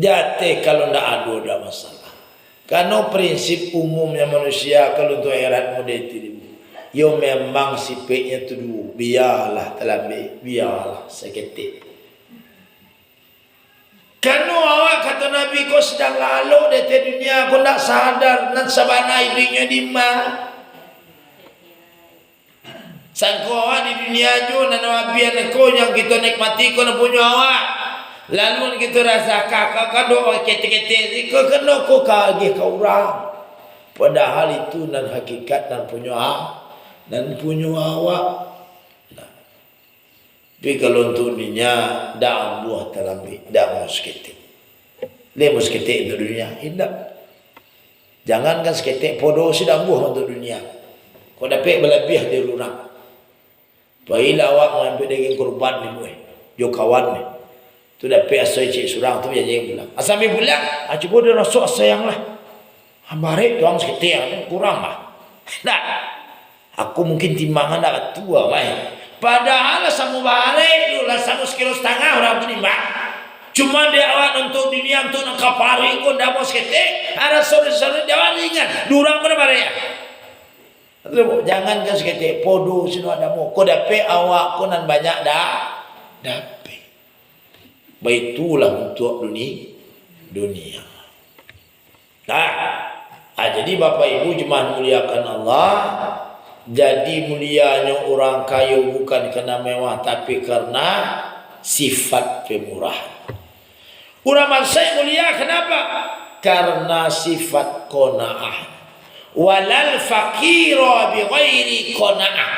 Jatuh kalau tidak ada masalah. Karena prinsip umumnya manusia kalau untuk akhirat mudah itu. Yo memang sifatnya tu dulu biarlah terlambat, biarlah seketik. Karena awak kata Nabi kau sedang lalu di dunia kau tak sadar nan sabana hidupnya di mana. Sangko awak di dunia jo nan abian kau yang kita nikmati kau nak punya awak. Lalu kita rasa kakak doa ketik-ketik kau kena kau kaget kau orang. Padahal itu nan hakikat nan punya awak. Dan punya awak. Tapi kalau untuk dunia dah buah terlambat, dah mau seketik. Le mau seketik untuk dunia, tidak. Jangankan seketik podo sudah buah untuk dunia. Kau dapat berlebih di lunak. Baiklah awak mengambil daging korban ni boy, jo kawan ni. Tu dapat asal cik surang tu jadi pulang. Asal mi pulang, cuba dia rasa sayang lah. Ambarik tuang seketik kurang lah. Dah. Aku mungkin timbangan dah tua mai. Padahal sama bare dulu lah 1,5 kilo orang timbang. Cuma dia awak untuk dunia untuk nak kapari kau dah mau seketik. Ada sore-sore dia ingat. Durang mana bare ya? Jangan kan sekete podo sino adamu. Ko dape awak ko nan banyak dah dape. Baitulah untuk dunia. Jadi Bapak Ibu jemaah muliakan Allah. Jadi mulianya orang kaya bukan karena mewah, tapi karena sifat pemurahan. Orang manusia mulia kenapa? Karena sifat qanaah. Walal fakira bi ghairi qanaah.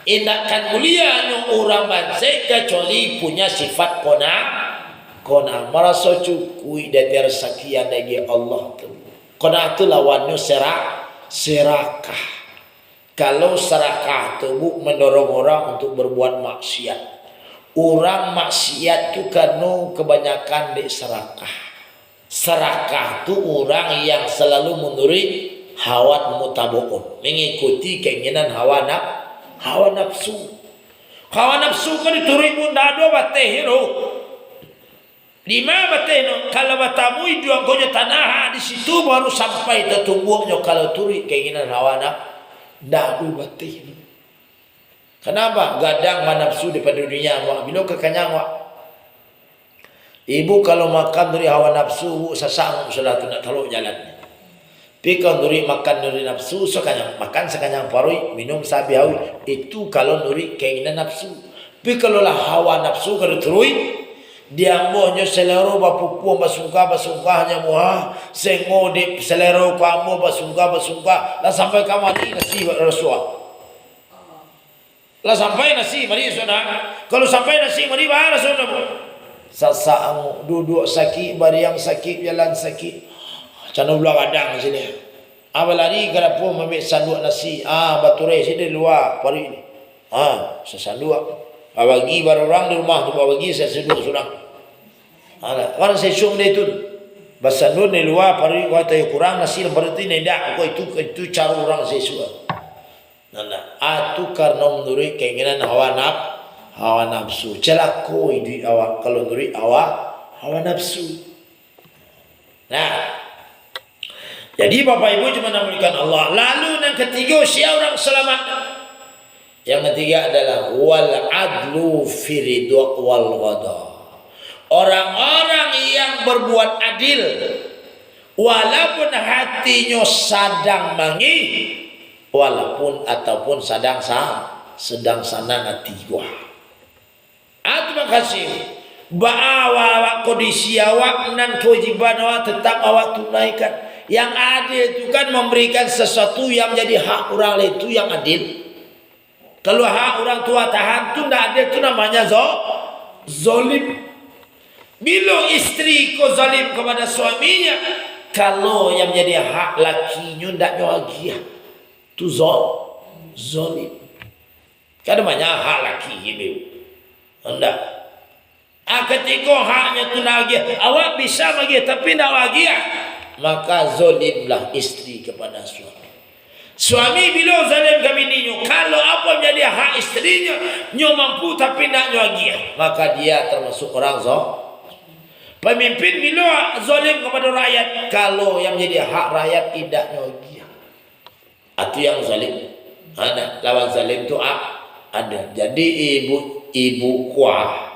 Indakan mulianya orang manusia kecuali punya sifat qanaah, merasa cukup dari rezeki yang dari Allah tu. Qanaah tu lawannya serakah. Kalau serakah tu mendorong orang untuk berbuat maksiat. Orang maksiat tu karena kebanyakan di serakah. Serakah tu orang yang selalu menurut hawa mutabuun, mengikuti keinginan hawa nafsu. Hawa nafsu kan diturut pun dah ada bateh tu. Lima bateh tu. Kalau batamu itu angkonya tanah di situ baru sampai tertumbuhnya. Kalau turut keinginan hawa nafsu, dah ada bateh tu. Kenapa? Gadang nafsu daripada dunia awak. Bila kekanyang awak. Ibu kalau makan dari hawa nafsu, sesang sudah tu nak teluk jalannya. Tapi kalau nuri makan dari nafsu, makan sekanyang parui, minum sabi hawi. Itu kalau nuri keinginan nafsu. Tapi kalau lah hawa nafsu kalau terui, dia mohnya selero bapupu basungkah-basungkahnya muha, sengo di selero kamu basungkah, lah sampai kamu ni nasi rasuah. Lah sampai nasi mari sona. Kalau sampai nasi mari bahara sona. Sasaang duduk sakit, bariang sakit, jalan sakit. Cana ulah kadang sini. Lari kada pun ambil sanduk nasi. Bature sini luar pari ni. Sesanduk. Bagi baru orang di rumah tu bagi saya senduk surang. Orang saya sung dia tu. Basanduk ni luar pari kata kurang nasi berarti ndak. Itu cara orang saya suka. Itu karena menurut keinginan hawa nafsu. Celaka itu awak kalau menurut hawa nafsu. Jadi Bapak Ibu cuma namanya Allah. Lalu yang ketiga siapa orang selamat? Yang ketiga adalah wal adlu fi ridha wal ghadha. Orang-orang yang berbuat adil walaupun hatinya sadang mangih, walaupun ataupun sedang senang hati gua. Terima kasih. Awak kondisi awak dan kewajiban awak tetap awak tunaikan. Yang adil itu kan memberikan sesuatu yang menjadi hak orang lain, itu yang adil. Kalau hak orang tua tahan itu tidak adil, itu namanya zolim. Bila istri ko zalim kepada suaminya, kalau yang menjadi hak lakinya tidak bahagia, itu zolim. Kan banyak hak laki ibu. Hendak. Ketika haknya tu bahagia, awak bisa bahagia tapi tidak bahagia, maka zolimlah istri kepada suami. Suami bila zalim ke bininya, kalau apa menjadi hak istrinya, nyo mampu tapi tidak bahagia, maka dia termasuk orang Pemimpin bila zalim kepada rakyat, kalau yang menjadi hak rakyat tidak bahagia, itu yang zalim. Lawan zalim itu ada. Jadi ibu kuah,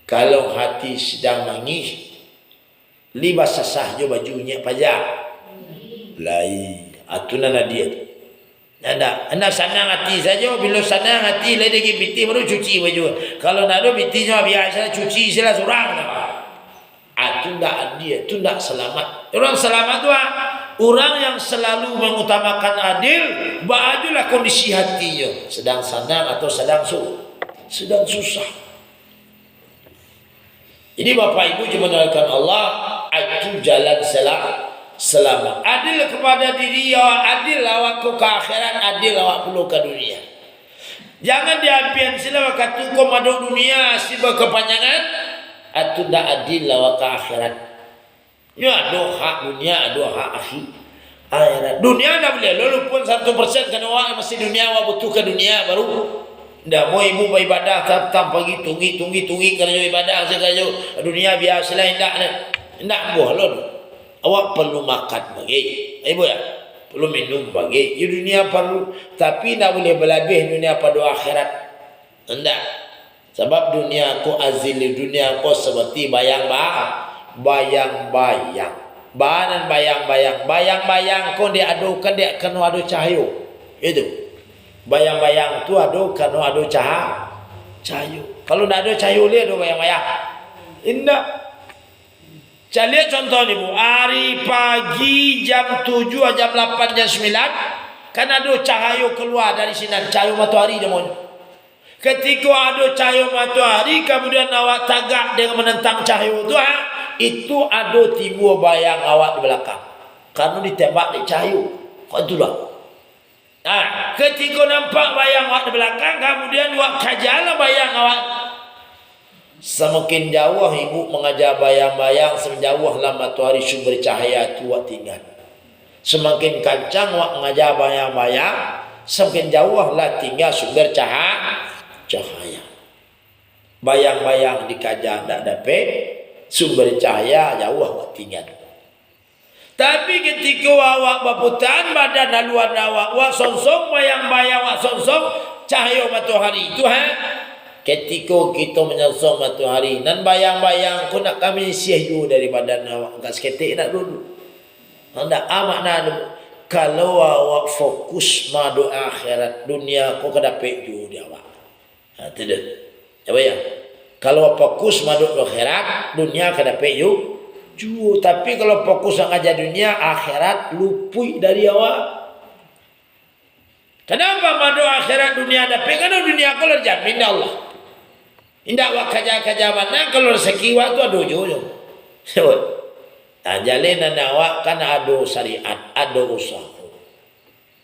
kalau hati sedang nangis, libas sasahnya bajunya pajak. Lai, atunan dia. Anda senang hati saja, bila senang hati lagi biti baru cuci baju. Kalau nak ada bitinya biasa cuci sila surang. Itu tidak dia, itu tidak selamat. Orang selamat tu orang yang selalu mengutamakan adil, bajulah kondisi hatinya, sedang senang atau sedang susah. Jadi Bapak Ibu dibenarkan Allah, itu jalan selamat. Adil kepada diri awak, adil awak ke akhirat, adil awak perlu ke dunia. Jangan diambil sila kata komando dunia siba kepanjangan. Itu tidak adil awak ke akhirat. Ya ada hak dunia, ada hak akhirat. Dunia tidak boleh. Lalu pun 1% kan awak masih dunia, awak butuh ke dunia baru. Tidak mau ibu beribadah tanpa tunggi kerja ibadah saja dunia biasalah tidak boleh. Awak perlu makan bagi ibu ya. Perlu minum bagi di dunia perlu, tapi tak boleh berlebih dunia pada akhirat. Hendak. Sebab dunia aku azil, dunia aku seperti bayang-bayang. Bahan bayang-bayang. Bayang-bayang kau dia adukan dia kena adu cahaya. Itu. Bayang-bayang tu adukan adu cahaya. Kalau tak ada cahaya dia ada bayang-bayang. Indah. Saya lihat contoh ni bu, hari pagi jam 7, jam 8, jam 9, kan ada cahaya keluar dari sinar, cahaya matahari namun. Ketika ada cahaya matahari, kemudian awak tagak dengan menentang cahaya itu ada timbul bayang awak di belakang. Karena ditembak di cahaya. Itulah. Nah, ketika nampak bayang awak di belakang, kemudian awak kajalah bayang awak. Semakin jauh ibu mengajar bayang-bayang, sejauhlah matahari sumber cahaya itu awak tinggal. Semakin kencang awak mengajar bayang-bayang, semakin jauhlah tinggal sumber cahaya. Bayang-bayang dikajar tak dapat, sumber cahaya jauh awak tinggal. Tapi ketika awak berputar badan haluan awak sonsong bayang-bayang awak sonsong cahaya matahari itu ketika kita menyonsong matahari dan bayang-bayang ku nak kami siayu dari badan awak tak seketik nak dulu. Hendak makna kalau awak fokus madu akhirat dunia ku kedapat ju di awak. Tidak. Apa ya? Kalau fokus madu akhirat dunia kedapat ju. Tapi kalau fokus ngajar dunia akhirat lupui dari awak. Kenapa madu akhirat dunia dapat? Karena dunia aku terjamin Allah. Indak awak kerja mana kalau rezeki awak tu ada ujung. Sebut. Jalinan awak kan ada syariat, ada usaha.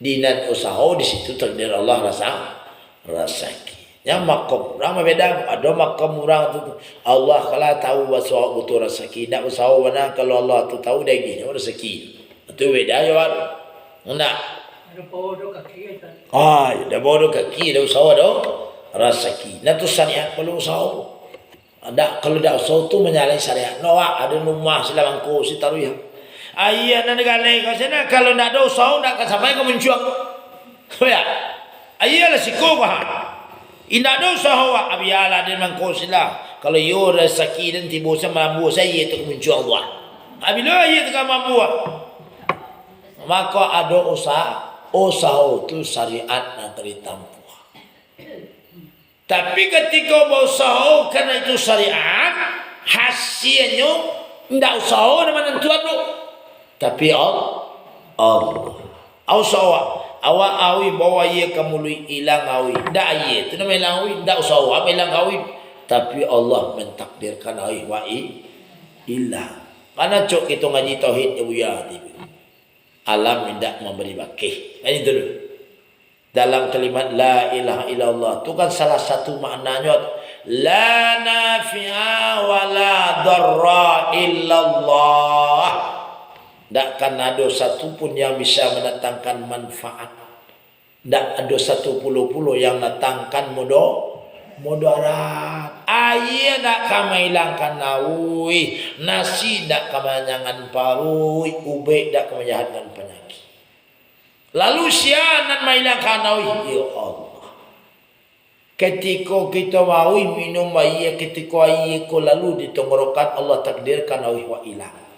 Dinan usaha di situ takdir Allah rezeki. Yang makam orang beda, ada makam orang tu Allah kalau tahu bahasa betul rezeki, tak usaha mana kalau Allah tu tahu dia gini rezeki. Itu beda ya Pak. Enggak. Ada bodoh kaki kan. Ada bodoh kaki, ada usaha dah rezeki. Nah tu syariat perlu usaha. Ada kalau dak usaha tu menyalahi syariat. Noak ada rumah sila bangku si taruh ya. Ayah nak negara kau sana kalau nak ada usaha nak sampai ke mencuang. Ya. Ayah lah siko bah. Indah ada usaha awak abiyalah dan mangkau sila. Kalau yo rezeki dan tiba sama mampu saya tu mencuang Allah. Apabila ia tak mampu maka ada usaha tu syariat nak ditampuh. Tapi ketika berusaha kerana itu syariat hasilnya tidak usaha dengan menentuan tu. Tapi Allah usaha awak awi bawa ia kamu hilang awi dak ia tu nama hilang awi dak usah apa hilang awi tapi Allah mentakdirkan awi wa hilang karena cok kita ngaji tauhid ya buya alam tidak memberi bakih ini dulu dalam kalimat la ilaha illallah tu kan salah satu maknanya la nafi'a wa la darra illallah. Tak akan ada satu pun yang bisa mendatangkan manfaat. Tak ada satu puluh yang mendatangkan mudarat. Air tak akan menghilangkan nawi. Nasi tak akan menyangan parui. Ubek tak akan menjahatkan penyakit. Lalu sianan menghilangkan nawi. Ya Allah. Ketika kita mau minum air, ketika air lalu di tenggorokan Allah takdirkan nawi wa ilang.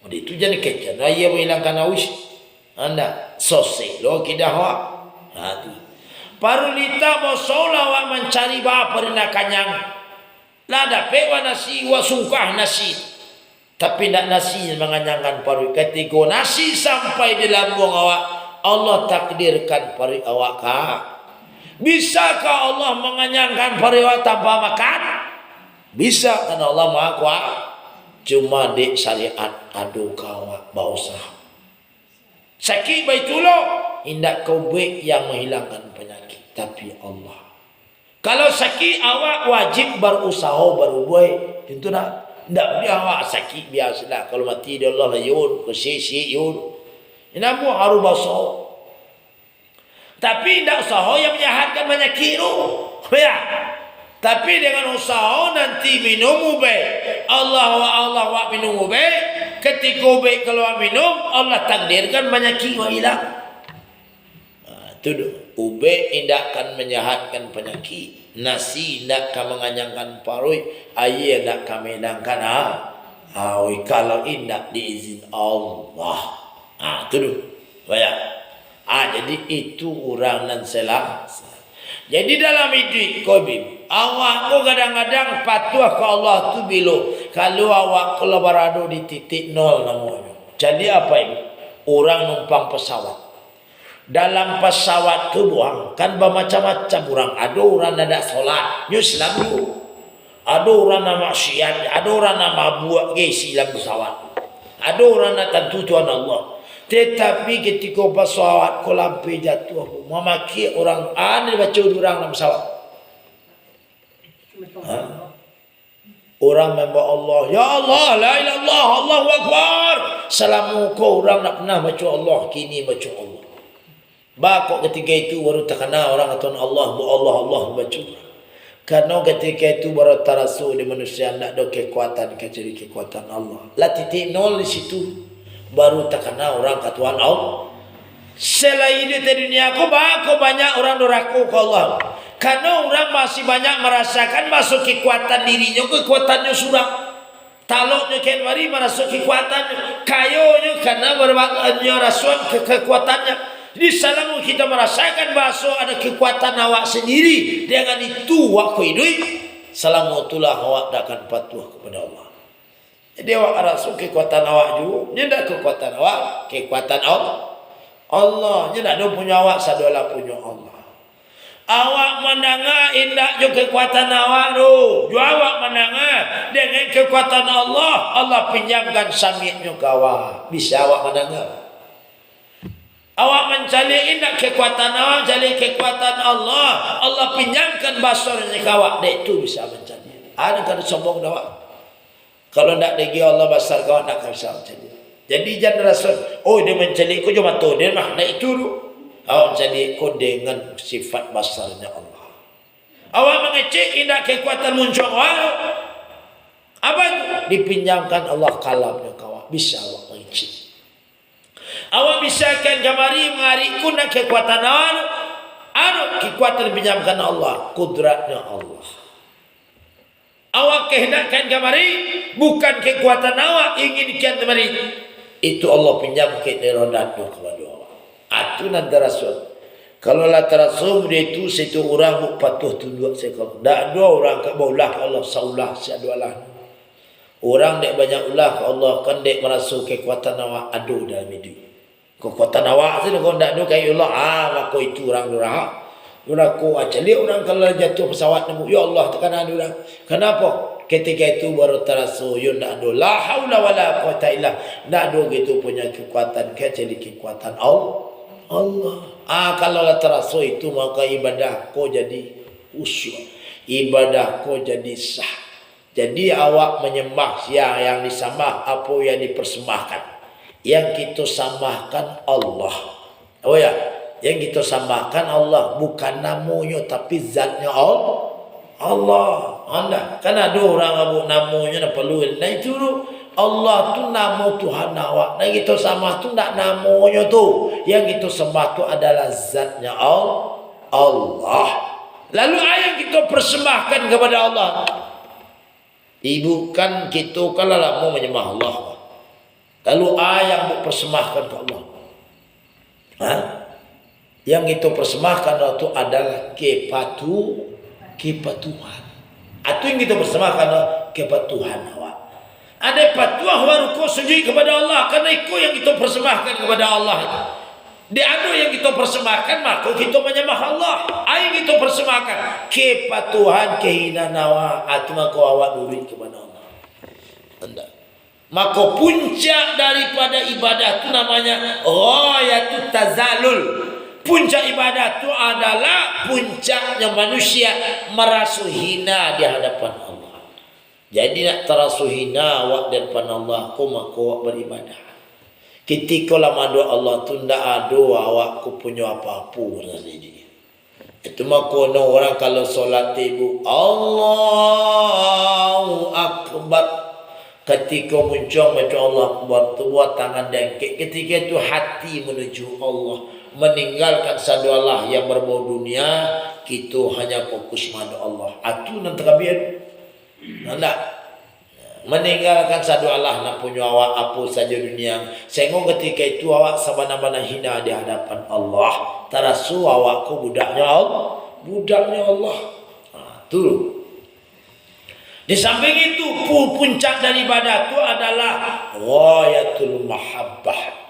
Itu jadi kecil. Raya menghilangkan haus. Anda sosai. Lo kita awak. Hati. Parulita bosola awak mencari bapa nak kanyang. Lada pewa nasi wa sungkah nasi. Tapi nak nasi menganyangkan paru. Ketika nasi sampai di lambung awak, Allah takdirkan paru awak kah? Bisakah Allah menganyangkan paru awak tanpa makan? Bisa karena Allah Maha Kuasa. Cuma di syariat adu kawak berusaha. Sakit baitulah indak kau baik yang menghilangkan penyakit tapi Allah. Kalau sakit awak wajib berusaha baru buat. Itu nak ndak dia awak sakit biasalah. Kalau mati dia Allah yun kesisi yun. Inamu harus berusaha. Tapi ndak usaha yang menjahatkan penyakit tu. Ya. Tapi dengan usaha nanti minum ube. Allah wa minum ube. Ketika ube keluar minum, Allah takdirkan penyakit hilang. Itu ube tidak akan menyehatkan penyakit, nasi tidak akan menganyangkan parui, air tidak akan menghilangkan kalau tidak diizin Allah. Itu dulu. Jadi itu orang nan salah. Jadi dalam hidup kau awak kau kadang-kadang patuh ke Allah tu bilo. Kalau awak kalau berada di titik nol namanya. Jadi apa ini? Orang numpang pesawat. Dalam pesawat tu buang kan bermacam-macam orang. Ada orang tidak solat, Islam tu. Ada orang nak maksiat, ada orang nak mabuk gesi dalam pesawat. Ada orang nak tentu Tuhan Allah. Tetapi ketika pesawat kau lampai jatuh, memaki orang aneh baca orang dalam pesawat. Orang membawa Allah, ya Allah, la ilaha illallah, Allahu Akbar. Selama kau orang nak pernah baca Allah, kini baca Allah. Bakok ketika itu baru terkenal orang kata Allah, Allah baca. Karena ketika itu baru terasu di manusia tidak ada kekuatan kecuali kekuatan Allah. Lah titik nol di situ baru terkenal orang kata Tuhan Allah. Selain itu di dunia aku banyak orang doraku ke Allah. Karena orang masih banyak merasakan masuk kekuatan dirinya, kekuatannya surang. Taloknya kian mari merasuk kekuatannya, kayonya karena berbagai rasuan kekuatannya. Di salamu kita merasakan bahasa ada kekuatan awak sendiri. Dengan itu waktu hidup salamu itulah awak akan patuh kepada Allah. Jadi awak rasa kekuatan awak juga, tidak kekuatan awak, kekuatan Allah. Allah tidak ada punya awak, sadolah punya Allah. Awak mendengar indah juga kekuatan awak tu. Jo awak mendengar dengan kekuatan Allah, Allah pinjamkan sami'nya ke awak. Bisa awak mendengar. Awak mencari indah kekuatan awak, cari kekuatan Allah. Allah pinjamkan basarnya ke awak. Dek tu bisa mencari. Ada kan sombong awak. Kalau tidak lagi Allah basar kau nak bisa mencari. Jadi jangan rasa, oh dia mencari kau cuma tu dia makna itu tu. Awak mencari kau dengan sifat basarnya Allah. Awak mengecek indah kekuatan muncul awak. Apa itu? Dipinjamkan Allah kalamnya ke awak. Bisa awak mengecek. Awak bisa kan kamari mengariku nak kekuatan awak. Kekuatan dipinjamkan Allah, kudratnya Allah. Awak kehendakkan kamari bukan kekuatan awak inginkan kamari. Itu Allah pinjamkan iradahnya kepada awak. Itu nanti rasul. Kalau lah terasul dia itu satu orang buk patuh tunduk sekali. Tak ada orang ke baulah Allah saulah seadualah. Orang dek banyak ulah ke Allah kan dek merasa kekuatan awak ada dalam hidup. Kekuatan awak tu kau tak ada kayak Allah. Maka itu orang durhaka. Durhaka aja. Lihat orang kalau jatuh pesawat nemu, ya Allah tekanan orang. Kenapa? Ketika itu baru terasa ya tak ada la haula wala quwata illa. Tak ada gitu punya kekuatan kecuali kekuatan Allah. Kalau lah terasa itu maka ibadah kau jadi khusyuk. Ibadah kau jadi sah. Jadi awak menyembah yang disembah apa yang dipersembahkan. Yang kita sembahkan Allah. Oh ya, yang kita sembahkan Allah bukan namanya tapi zatnya Allah. Anda kan ada orang abuk namanya nak perlu. Nah itu Allah tu nama Tuhan awak. Nah kita sembah tu tak namanya tu. Yang kita sembah tu adalah zatnya Allah. Lalu ayat kita persembahkan kepada Allah. Ibu kan kita kalau lah mau menyembah Allah. Lalu yang persembahkan ke Allah. Yang kita persembahkan itu adalah kepatuhan. Itu yang kita persembahkan kepatuhan awak. Ada patuah baru kau sujud kepada Allah. Karena itu yang kita persembahkan kepada Allah. Di ada yang kita persembahkan maka kita menyembah Allah. Yang kita persembahkan kepatuhan kehinaan awak. Itu maka awak duri kepada Allah. Anda. Maka puncak daripada ibadah itu namanya ghayatul tazallul. Puncak ibadah itu adalah puncaknya manusia merasa hina di hadapan Allah. Jadi nak terasa hina awak di hadapan Allah, maka awak beribadah. Ketika lama doa Allah tu tidak ada awak punya apa-apa dari dia. Itu maka orang kalau solat ibu Allahu Akbar. Ketika muncul macam Allah buat tangan dengkek, ketika itu hati menuju Allah, meninggalkan satu Allah yang berbau dunia, kita hanya fokus pada Allah. Itu nanti kabian, nanda meninggalkan satu Allah nak punya awak apa saja dunia. Sehingga ketika itu awak sabana-bana hina di hadapan Allah. Tarasu awakku budaknya Allah, budaknya Allah. Tu. Di samping itu puncak dari ibadah itu adalah ghayatul mahabbah.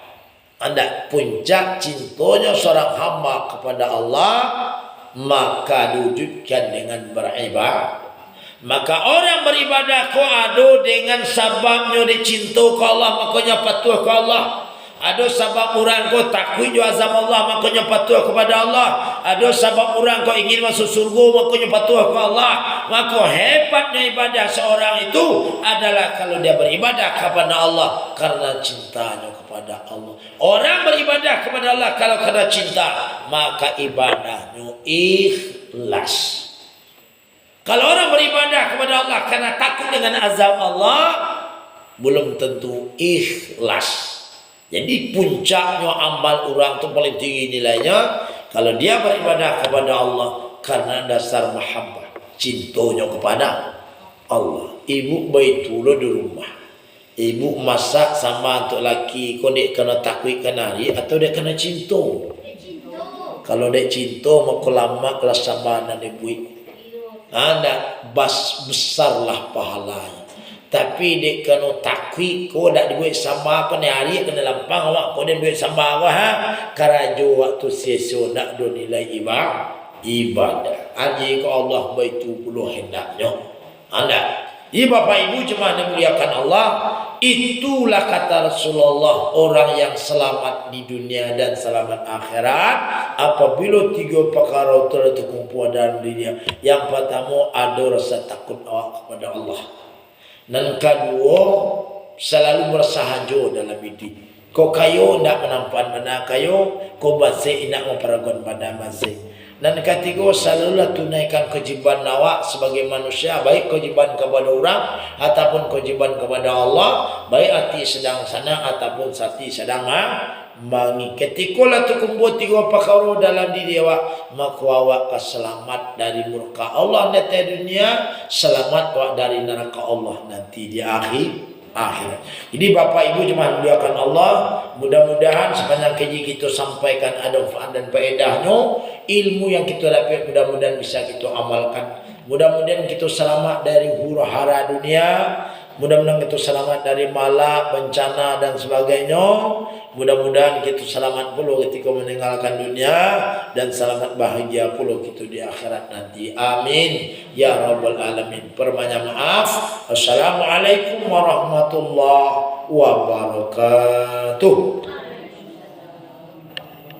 Anda puncak cintanya seorang hamba kepada Allah, maka diwujudkan dengan beribadah. Maka orang beribadah ko ado dengan sababnya dicinta ke Allah, makanya patuh ke Allah. Ada sebab orang kau takut jo azab Allah, makanya patuh kepada Allah. Ada sebab orang kau ingin masuk surga, makanya patuh ke Allah. Maka hebatnya ibadah seorang itu adalah kalau dia beribadah kepada Allah karena cintanya kepada Allah. Orang beribadah kepada Allah kalau karena cinta, maka ibadahnya ikhlas. Kalau orang beribadah kepada Allah karena takut dengan azab Allah, belum tentu ikhlas. Jadi puncaknya amal orang itu paling tinggi nilainya kalau dia beribadah kepada Allah karena dasar mahabbah, cintanya kepada Allah. Ibu baitulo di rumah, ibu masak sama untuk laki, kau dek kena takut kenari atau dia kena cinta? Kalau dek cinta maka lama kelas sabanan ibu. Anda besarlah pahalanya. Tapi dek kena takwi ko dak duit sama apa ni hari kena lampang awak ko dia duit sama awak ha karajo waktu seso nak do nilai ibadah aji ko Allah baitu puluh hendaknya anda bapak ibu jemaah dimuliakan Allah, itulah kata Rasulullah orang yang selamat di dunia dan selamat akhirat apabila tiga perkara terkumpul dalam dirinya. Yang pertama ada rasa takut awak kepada Allah. Dan kedua, selalu bersahaja dalam hidup. Kau kayo nak menampan mana kayo, kau basik nak memperagon pada masing. Dan ketiga, selalulah tunaikan kewajiban awak sebagai manusia, baik kewajiban kepada orang ataupun kewajiban kepada Allah, baik hati sedang senang ataupun hati sedang mangi. Ketika lah terkumpul tiga perkara dalam diri awak, maka awak akan selamat dari murka Allah nanti dunia, selamat awak dari neraka Allah nanti di akhirat. Jadi bapak ibu jemaah dimuliakan Allah, mudah-mudahan sepanjang kaji kita sampaikan ada manfaat dan faedahnya, ilmu yang kita dapat mudah-mudahan bisa kita amalkan. Mudah-mudahan kita selamat dari huru-hara dunia, mudah-mudahan kita selamat dari malak, bencana dan sebagainya. Mudah-mudahan kita selamat pula ketika meninggalkan dunia dan selamat bahagia pula kita di akhirat nanti. Amin ya rabbal alamin. Perbanyak maaf. Assalamualaikum warahmatullahi wabarakatuh.